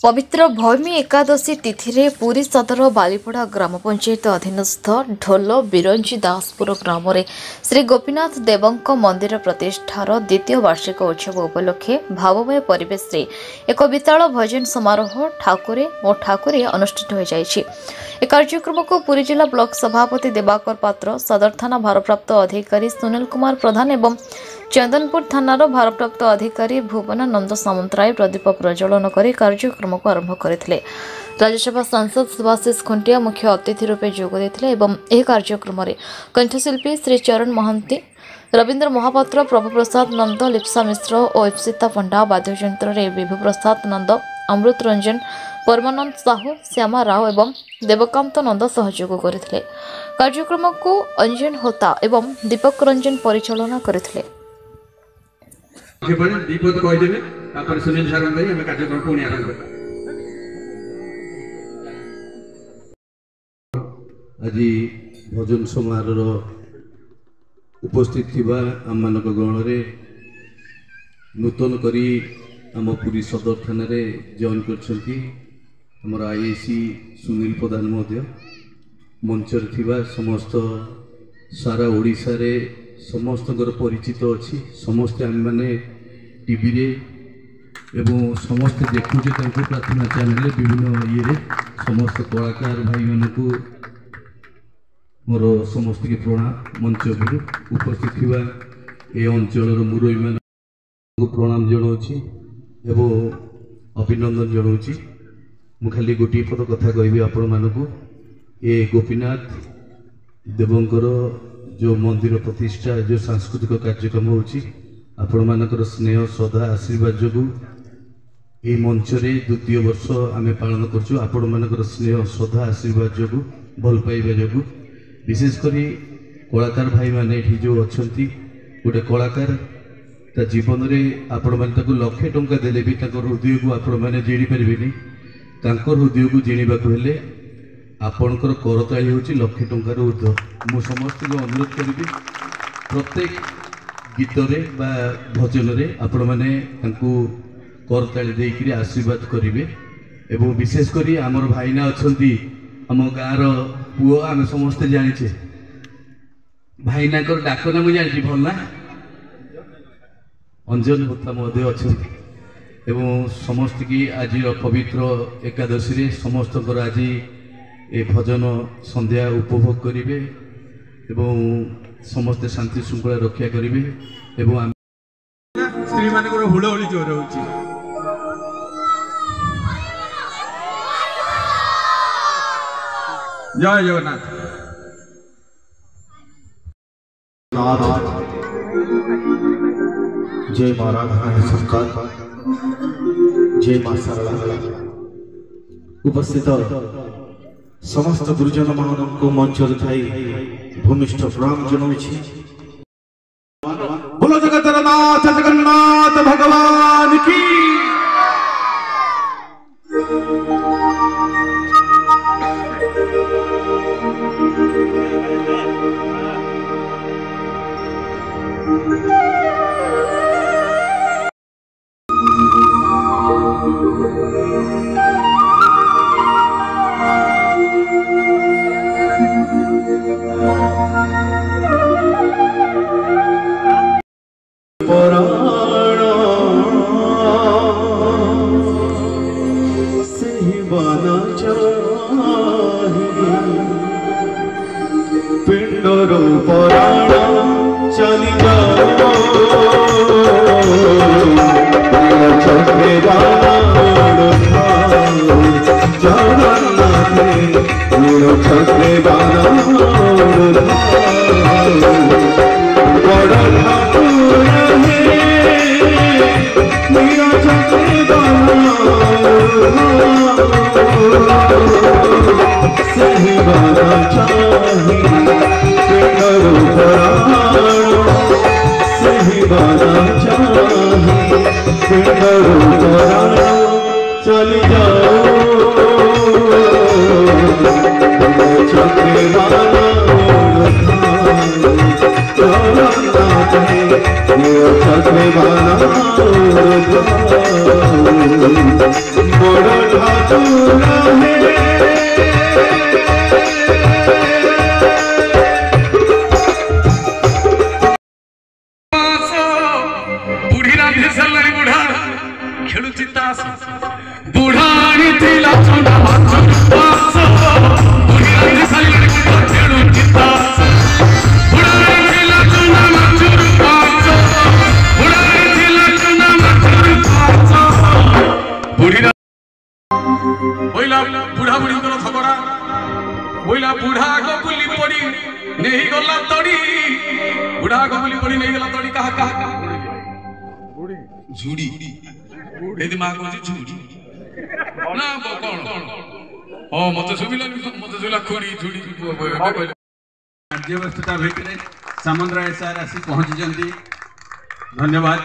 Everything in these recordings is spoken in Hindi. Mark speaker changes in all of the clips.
Speaker 1: पवित्र भौमी एकादशी तिथि रे पुरी सदर बालीपड़ा ग्राम पंचायत अधीनस्थ ढोल बिरंजी दासपुर ग्राम रे श्री गोपीनाथ देवंक मंदिर प्रतिष्ठार द्वितीय वार्षिक उत्सव उपलक्षे भावमय परिवेश रे एक विशाल भजन समारोह ठाकुरे और ठाकुरी अनुष्ठित हो जायछि। ए कार्यक्रम को पुरी जिला ब्लॉक सभापति देवाकर पात्र, सदर थाना भारप्राप्त अधिकारी सुनील कुमार प्रधान एवं चंदनपुर थानार भारप्राप्त अधिकारी भुवनानंद सामंतराय प्रदीप प्रज्वलन कर कार्यक्रम को आरंभ करथिले। राज्यसभा सांसद सुभाषिष खुंटिया मुख्य अतिथि रूपे जोग देथिले एवं एह कार्यक्रम रे कंठशिल्पी श्री चरण महांती, रविंद्र महापात्र, प्रभु प्रसाद नंद, लिप्सा मिश्र और इप्सिता पंडा, वाद्ययंत्र रे विभु प्रसाद नंद, अमृत रंजन, परमानंद साहू, श्यामा राव एवं देवकांत नंद सहयोग करथिले। कार्यक्रम को अंजन होता एवं दीपक रंजन परिचालना करथिले।
Speaker 2: दीपक कहीदेवे तापर सुनील सार हम कार्यक्रम पुणी आरंभ।
Speaker 3: आज भजन समारोह उपस्थित थिबा आम मानक गण रे नूतन करी आम पुरी सदर थाना रे जॉइन करछंती हमर आईएसी सुनील प्रधान महोदय, मंचर थिबा समस्त सारा ओडिसा रे समस्त परिचित अच्छी, समस्त आम मैंने टीवी रे एवं समस्त देखुचे प्रार्थना चैनल विभिन्न ये समस्त कलाकार भाई मानू मोर समस्त के प्रणाम। मंच उपस्थित थिबा ए अंचल मुरई मान प्रणाम जनाऊँच एवं अभिनंदन जनाऊँच। मु खाली गोटे पद कथा कहबी आपण मानू ए गोपीनाथ देवंकर जो मंदिर प्रतिष्ठा जो सांस्कृतिक कार्यक्रम होची आपण मानकर स्नेह श्रद्धा आशीर्वाद जो ये मंच रे द्वितीय वर्ष आम पालन करछु। आपण मानकर स्नेह श्रद्धा आशीर्वाद जो भल पाइबा जो विशेषकर कलाकार भाई माने जो अच्छी गोटे कलाकार ता जीवन में आपण मैंने लक्षे टंका देले भी हृदय को आपण मैंने जीणी पारे, हृदय को जीणवा हेले आपणकर करताली हूँ लक्षे टंकार ऊर्ध्व। मु समस्त को अनुरोध करी प्रत्येक गीत रे बा भजन रे आपण मैंने करताली देकर आशीर्वाद करेंगे। एवं विशेषकर आमर भाईना अच्छा आम गाँव पुओ आम समस्ते जाचे भाईना डाक ना मुझे जानी भल ना अंजन होता महोदय अच्छा एवं समस्त की आज पवित्र एकादशी रे समस्त आज ए भजन संध्या उपभोग करेंगे एवं समस्त शांति श्रृंखला रक्षा करेंगे एवं
Speaker 2: स्त्री मान हुड़हुड़ी जोर हो जय जगन्नाथ।
Speaker 4: जय मां राधा सरकार, जय मां सरला। उपस्थित समस्त गुरुजन मान को मंच थाई भूमिष्ठ प्रणाम जनाऊँगी। बोलो जगन्नाथ जगन्नाथ भगवान की।
Speaker 5: पिंडरो पुराण चली जाओ छठे सही बाना चाहिए सही बाना चाहिए चली जाओ छठे बाना बड़
Speaker 2: बुढ़ा बुढ़ी झगड़ा बोला बुढ़ा आग बुली पड़ी नहीं गला तड़ी बुढ़ा आग बुली पड़ी नहीं गला तड़ी कहा कहा झुड़ी यदि मां को झुड़ी ना कौन ओ मते सुबिला खुड़ी झुड़ी राज्यवस्था भितर सामंत राय सर आसी पहुंची धन्यवाद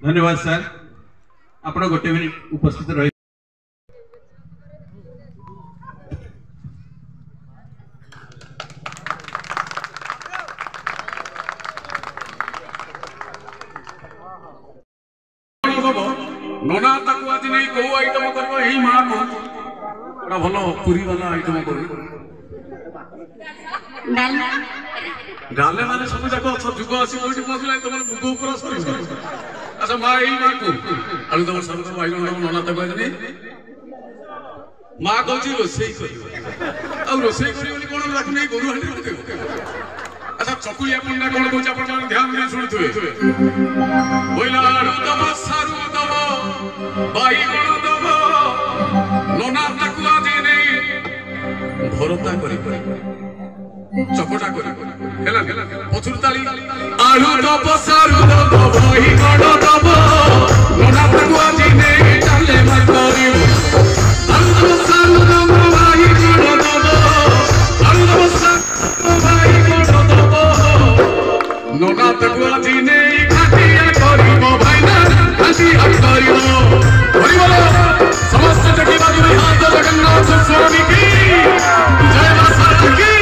Speaker 2: धन्यवाद सर आपण गोटे मिनिट उपस्थित रही नोना ताकू आज नहीं को आइटम करबो एही मां को बड़ा भलो पूरी वाला आइटम करबो डाले माने सब जाको जुग आसी कोठी पहुंचला तमन बुगो ऊपर सरी अच्छा मां एही मां को आलू तमन सब भाई नोना ताकू आज नहीं मां कहची रोसई करियो आ रोसई करियो बोली कोन राख नहीं गोरु हंडी रखे अच्छा चकुलिया पंडा कोन कहछ आपण मान ध्यान दे सुनथुए बोइला आलू तम सारू तम भाई कोन दब नोना ताकू आज नहीं भरता करी चपटा करी हेला पछुर ताली आलू दब सारू दब भाई कोन दब नोना ताकू आज नहीं चाले मार करियो आलू दब सारू दब भाई कोन दब आलू दब सारू भाई कोन दब नोना ताकू आज नहीं खातिया करियो भाई ना खातिया करियो समस्त जगीबाजी में हाथ जगन्नाथ स्वामी की जय मां सारा की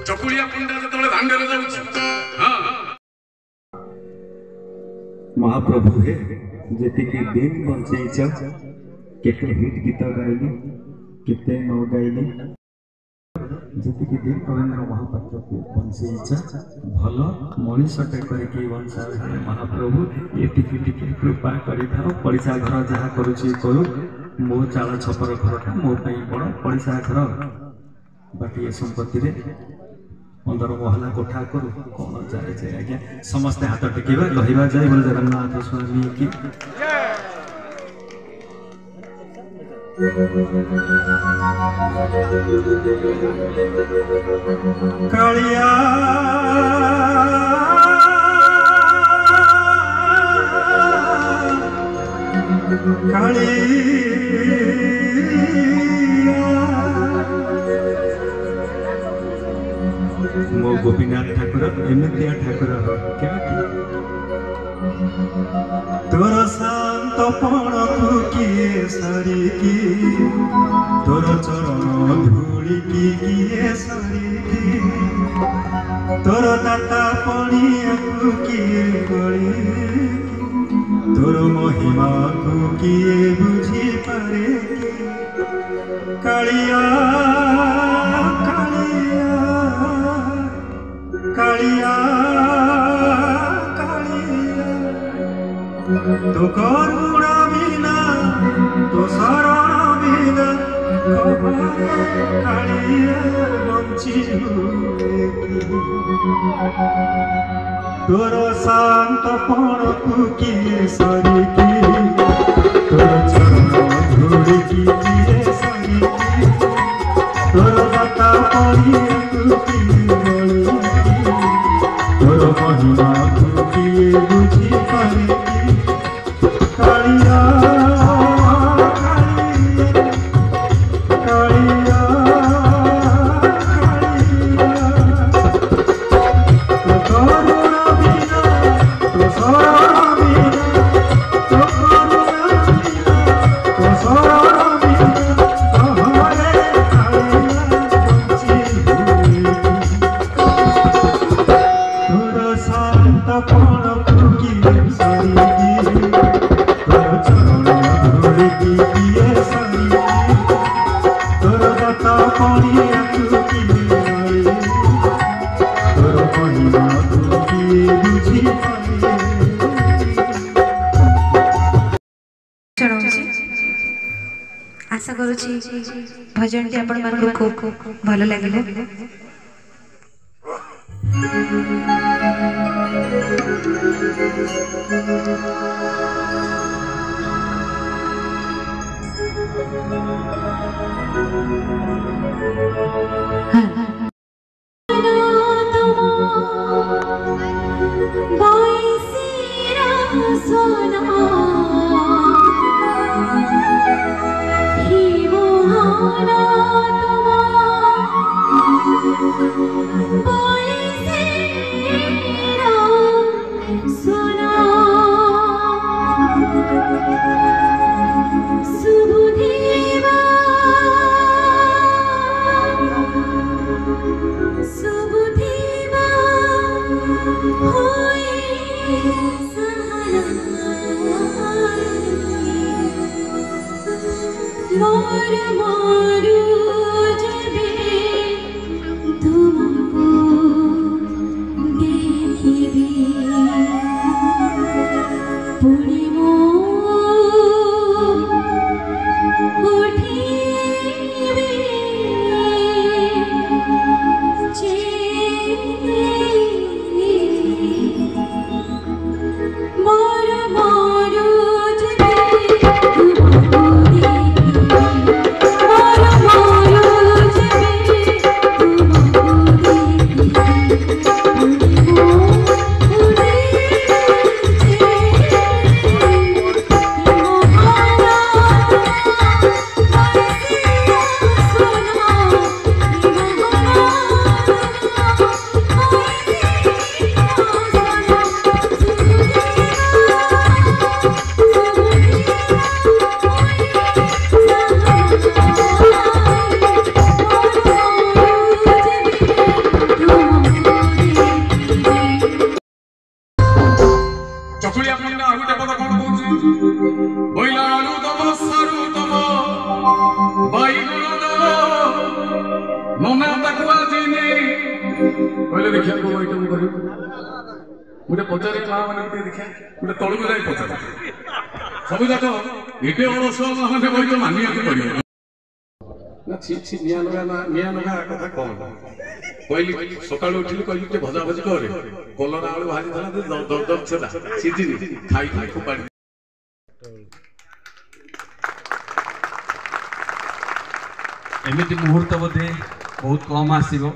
Speaker 2: चकुलिया पंडा जो दांडे
Speaker 5: महाप्रभु हे जेति की दिन बंचैछ केते हिट गीत गाइली केते न गाइली जेति की दिन करेंद्र महापात्र को बंचैछ भलो मनीषटे करके वंशा हे महाप्रभु एति की कृपा करि थाओ पड़िसा घर जहा करूची करू मो चाला छपर घरटा मो पई बड़ पड़िसा घर बाकी ए संपत्ति रे 15 महला कोठा करू कौन जाए जाए आज्ञा समस्ते हाथ टेकेबा लहिबा जाय बोल जगन्नाथ स्वामी की कालिया मो गोपीनाथ ठाकुर एमतिया ठाकुर केमती तोर शांत पण को किए सरी की तोर चरण धूली की किए सरी की तोर दाता पणिया को किए गली तोर महिमा को किए बुझी पारे की कालिया कालिया कालिया तो करुणा बिना तो शरण बिना कालिया बंची तोर शांत पण को किए सरी की तोर चरण धूली की किए सरी की तोर दाता पणिया को किए महिमा को किए बुझी पारे कालिया कालिया कालिया तो करुणा बिना तो शरण बिना तो करुणा बिना तो शरण बिना तो
Speaker 6: आशा करुछि भजन टी आपण मन को भलो लागिलो।
Speaker 2: गोटे पचारे माँ मैंने देखा गोटे तलू जाए पचार सब जाक एटे अलस मैंने बही तो मानिया पड़े ना छि छि निया नगा कथा कौन कहली सका उठिली कहली भजा भजी करे कलरा आलू भाजी था दर दर छेदा सीझिनी खाई फोपाड़ी
Speaker 7: एमती मुहूर्त बोधे बहुत कम आसो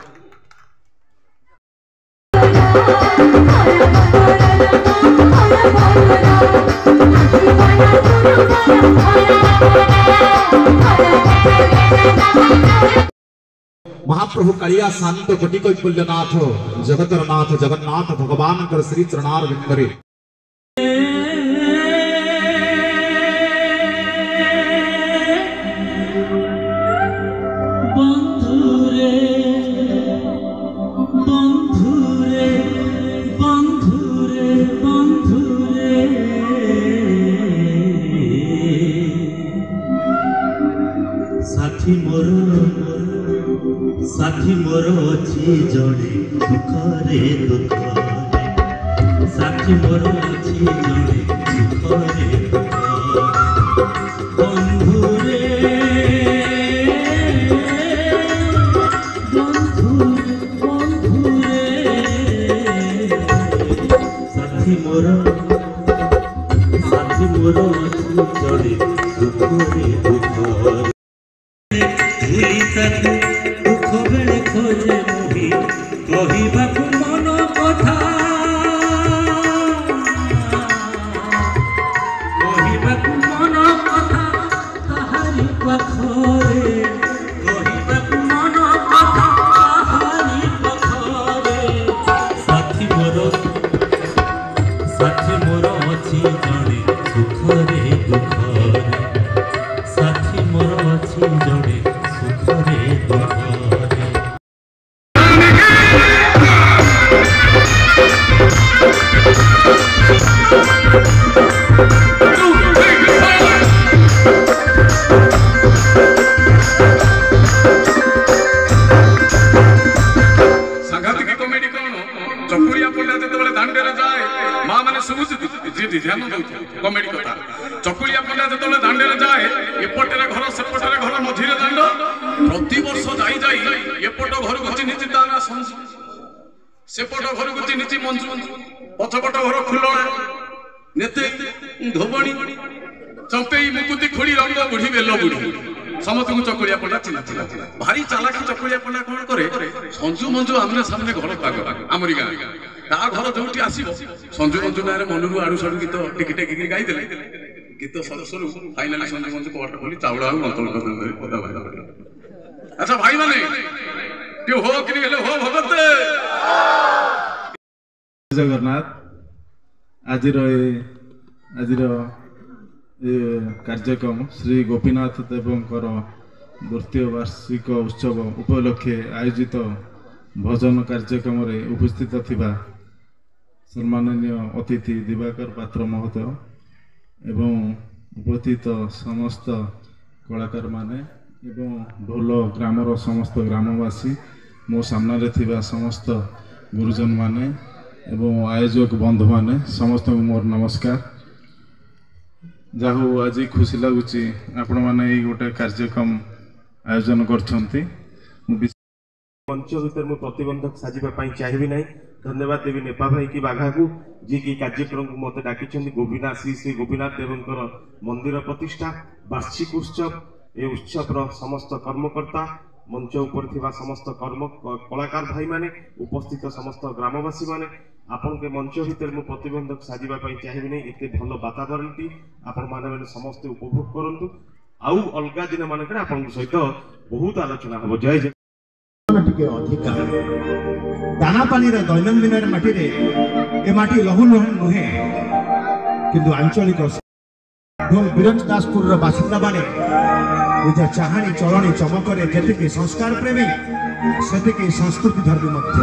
Speaker 4: महाप्रभु कालिया शांत कोटि कैफल्यनाथ जगतर नाथ जगन्नाथ भगवान कर श्री चरणार विंदरे
Speaker 5: साथी मोर अच्छी जड़े दुखरे दुखरे साथी मोर अच्छी जड़े दुखरे बंधुरे बंधुरे साथी मोर अच्छी जड़े दुखरे दुखरे दुख बेले खोजे मोहि कहिबाकु मन कथा कहिबाकु मन कथा ताहारी पाखरे कहिबाकु मन कथा ताहारी पाखरे साथी मोर अछि जड़े सुखरे दुखरे साथी मोर अछि जड़े सुखरे दुखरे
Speaker 2: सेपट घर को चिन्ह मंजू पछपट घर फुलणा नेते धोबणी चंपेई मुकुति खोड़ी रंग बुढ़ी बेल बुढ़ी समस्त को चकुलिया पंडा चिन्ह भारी चालाकी चकुलिया पंडा कौन करे संजू मंजू आमने सामने घर पाग आमरी गाँ ता घर जो आसो संजू मंजू ना मनरू आड़ू साड़ू गीत टिकी टेकी गाई गीत सरू सरू फाइनाली संजू मंजू कबाट खोली चाउल आलू मंतल कर पदा भाई अच्छा भाई माने हो कि हो भगत
Speaker 8: जगन्नाथ आज कार्यक्रम श्री गोपीनाथ देवंकर द्वितीय वार्षिक उत्सव उपलक्षे आयोजित भजन कार्यक्रम उपस्थित थिबा सम्माननीय अतिथि दिवाकर पात्र महोदय एवं उपस्थित समस्त कलाकार माने एवं ढोल ग्रामर समस्त ग्रामवासी मो सामने थिबा समस्त गुरुजन माने एवं आयोजक बंधु माने समस्त मोर नमस्कार। जाहु आज खुशी लगुच आपण मैंने गोटे कार्यक्रम आयोजन करछंती
Speaker 9: मंच भीतर मु प्रतिबंधक साजिबा चाहिए ना धन्यवाद देवी नेपा भाई की बाघा को जी की कार्यक्रम को मत डाकी गोपीनाथ श्री गोपीनाथ देवंकर मंदिर प्रतिष्ठा वार्षिक उत्सव ए उत्सव समस्त कर्मकर्ता मंच उपर थिबा समस्त कलाकार भाई माने उपस्थित समस्त ग्रामवासी माने आपण के मंच भीतर मु प्रतिबंधक साजिबा चाहिए नहीं एते भल वातावरण टी आपण माने समस्त उपभोग करंतु आउ अलगा दिन मानक आपण सहित बहुत आलोचना हो जय जय
Speaker 10: टिके अधिकार दाना पानी रे दैनंदिन माटी रे ए माटी लहु नुहे किंतु आंचलिक बिरंज दासपुर बासिंदा माने निज चाहाणी चलणी चमकरे जेतिकी संस्कार प्रेमी सेतिकी संस्कृति धर्मी मध्य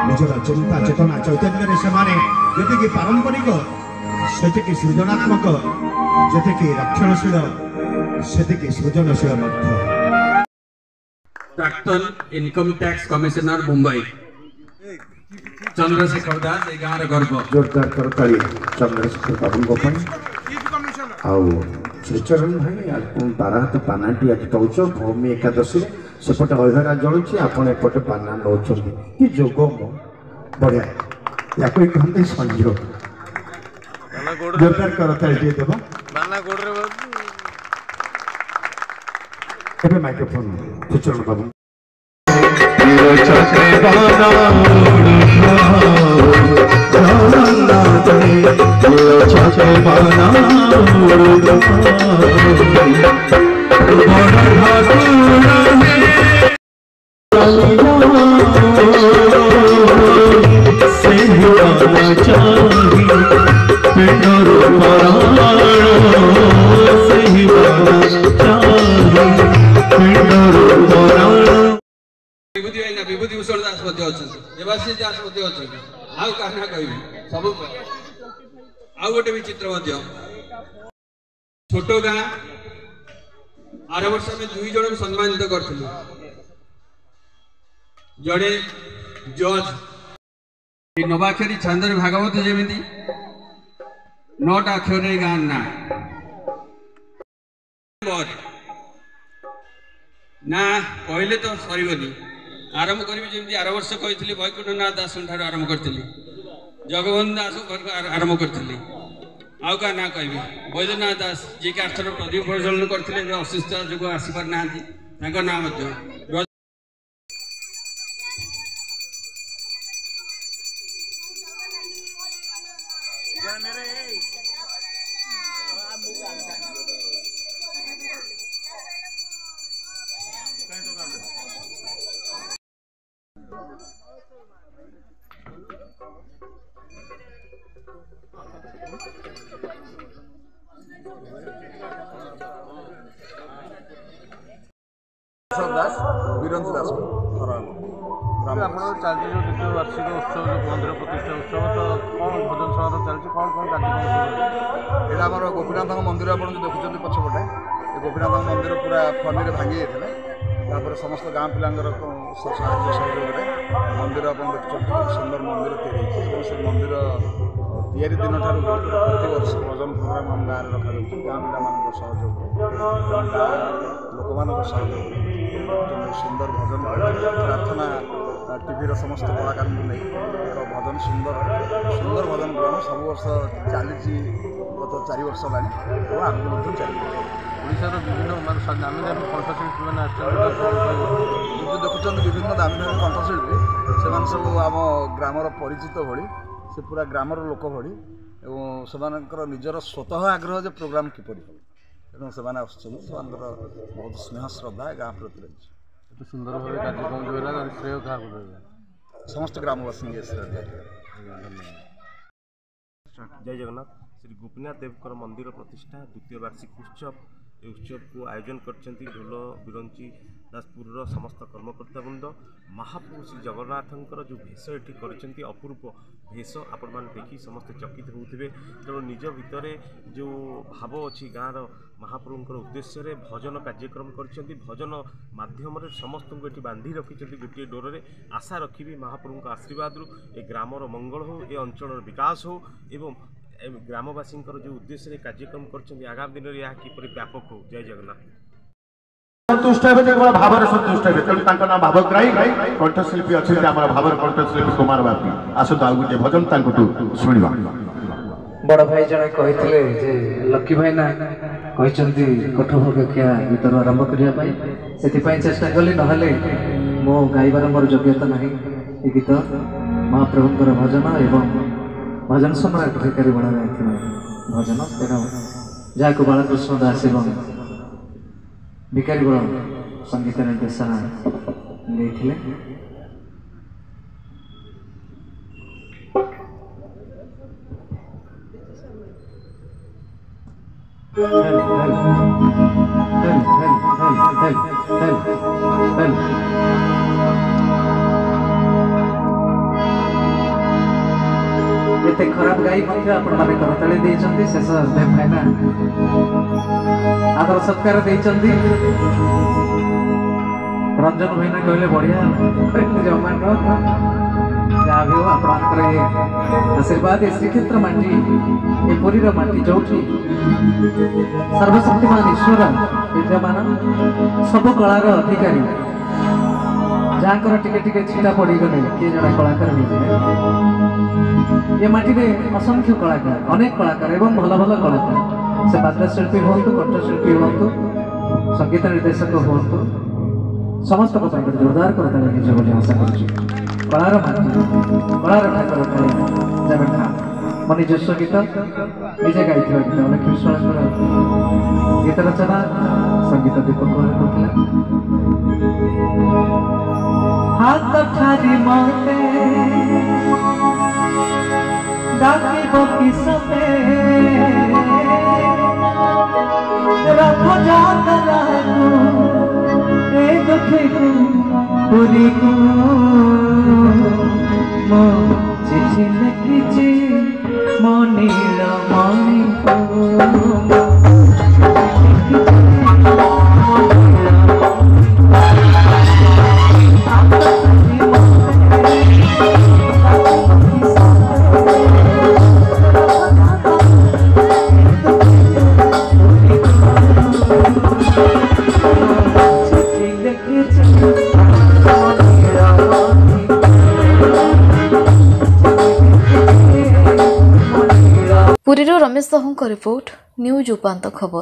Speaker 10: निजर चिंता चेतना चैतन्य से माने जेतिकी पारंपरिक सेतिकी सृजनात्मक जेतिकी रक्षणशील सेतिकी सृजनशील मध्य।
Speaker 7: प्राक्तन income tax commissioner Mumbai Chandrashekhar Das गाँव गर्व
Speaker 10: जोरदार करताली चंद्रशेखर बाबू को आउ श्रीचरण भाई आपन बारह हाथ पानाटी आज दौच भौमी एकादशी सेपटे अहरा जलुची आपन एपटे पाना नौचर कि जोग बढ़िया या कहते संयोग जोरदार करताली देव एबे माइक्रोफोन श्रीचरण बाबू
Speaker 7: विभूति भूषण दास देवाशीष दास आउ क्या कह सब आउ गोटे भी चित्र छोट गाँ आर वर्ष आम दुई जन सम्मानित करूँ जड़े जज नवाक्षरी छांदर भागवत जमी 9टा अक्षर गाँ ना ना कहले तो सरबनी आरंभ करी जमी आर वर्ष कही वैकुंठनाथ दास आरंभ करी जगबंधु दास आरंभ करी आउ क्या ना कह बैद्यनाथ दास जी के आर्थर प्रदीप प्रज्वलन करते असुस्थ जो आसीपार ना ना
Speaker 11: दास बिरंज दास चलती जो द्वितीय वार्षिक उत्सव जो मंदिर प्रतिष्ठा उत्सव तो कौन भजन सभा चलती कौन कौन कार्यक्रम यहाँ आम गोपीनाथ मंदिर आप देखुं पछपटे गोपीनाथ मंदिर पूरा फनी भांगी जाता समस्त गाँ पिला साहय सहयोग मंदिर आप देखते सुंदर मंदिर तैयारी से मंदिर या दिन प्रति वर्ष भजन प्रोग्राम आम गाँव रखा गाँ पिला सहयोग लोक मान सहयोग सुंदर भजन प्रार्थना टीवी समस्त कलाकार नहीं एक भजन सुंदर सुंदर भजन ग्रहण सब वर्ष चली गत 4 वर्ष होगा आगे चलिए
Speaker 8: ओडिशार विभिन्न दामी दामी कंठशिल्पी मैंने
Speaker 11: देखुं विभिन्न दामी दामी कंठशिल्पी से सब आम ग्रामर परिचित भली से पूरा ग्रामर लोक भली एवं से निजर स्वतः आग्रह जे प्रोग्राम किपरि हो तेणु से बहुत स्नेह श्रद्धा गाँ प्रति रही
Speaker 8: सुंदर भाव कार्यक्रम जो है श्रेय क्या
Speaker 11: समस्त ग्रामवासी श्रेय
Speaker 9: जय जगन्नाथ श्री गोपीनाथ देवकर मंदिर प्रतिष्ठा द्वितीय वार्षिक उत्सव उत्सव को आयोजन करछंती ढोल बिरंची दासपुर समस्त कर्मकर्ता वृंद महाप्रभु श्री जगन्नाथंकर जो भेष ये करछंती अपूर्व भेष आपण मैंने देखी समस्त चकित होते तेणु निज भितर जो भाव अच्छी गाँव महाप्रभुंर उद्देश्य भजन कार्यक्रम करछंती भजन माध्यम समस्त को ये बांधि रखिंट गोटे डोर में आशा रखी महाप्रभु आशीर्वाद ए ग्रामर मंगल हो ए अंचल विकास हो एवं ग्रामवासी जो उद्देश्य कार्यक्रम करछंती आगामी दिन में यह किपरि व्यापक हो जय जगन्नाथ
Speaker 10: संतुष्ट हे भाव संतुष्ट हे तेणु नाम भावग्राही कंठशिल्पी अच्छे भावर कंठशिल्पी कुमार बापी आसतु आ गोटे भजन शुणा
Speaker 12: बड़ भाई जड़े कहते जे लकी भाई ना कहते कठोपक्षा गीत आरंभ करने से चेष्टा कली ना मो गाइबार मोर योग्यता ना ये गीत महाप्रभुंर भजन एवं भजन सम्राट भिखारी बड़ा भजन तेणु जहाँ बालकृष्ण दास एवं भिखारी बड़ संगीत निर्देशना देते एते खराब गाई आपण माने करताली देइचंती शेष देव भाईना आदर सत्कार देइचंती रंजन भाईना कहले बढ़िया जमान जहाँ भी हो आपणकर ये आशीर्वाद ये श्रीक्षेत्र माटी ये पुरी माटी जो सर्वशक्तिमान ईश्वर विद्यमान सब कलार अधिकारी जहाँ टिके टिके छिटा पड़गले किए जड़े कलाकार ये माटी में असंख्य कलाकार अनेक कलाकार एवं भल भल कलाकार से वाद्यशिल्पी हूँ कंठशिल्पी हूँ संगीत निर्देशक हूँ समस्त जोरदार करता बोली आशा कर कलार माटी कलार ठाकुर जब मो निजस्व गीत निजे गाई गीत लक्ष्मी विश्वास गीत रचना संगीत दीपक करथिला हाथ ठारी मते डाकी बकी सते रख जात लागू ए दुखे पूरी को मो चिठी लिखिची मो नील मणि को
Speaker 1: पुरीरो रमेश साहू रिपोर्ट न्यूज उपांत खबर।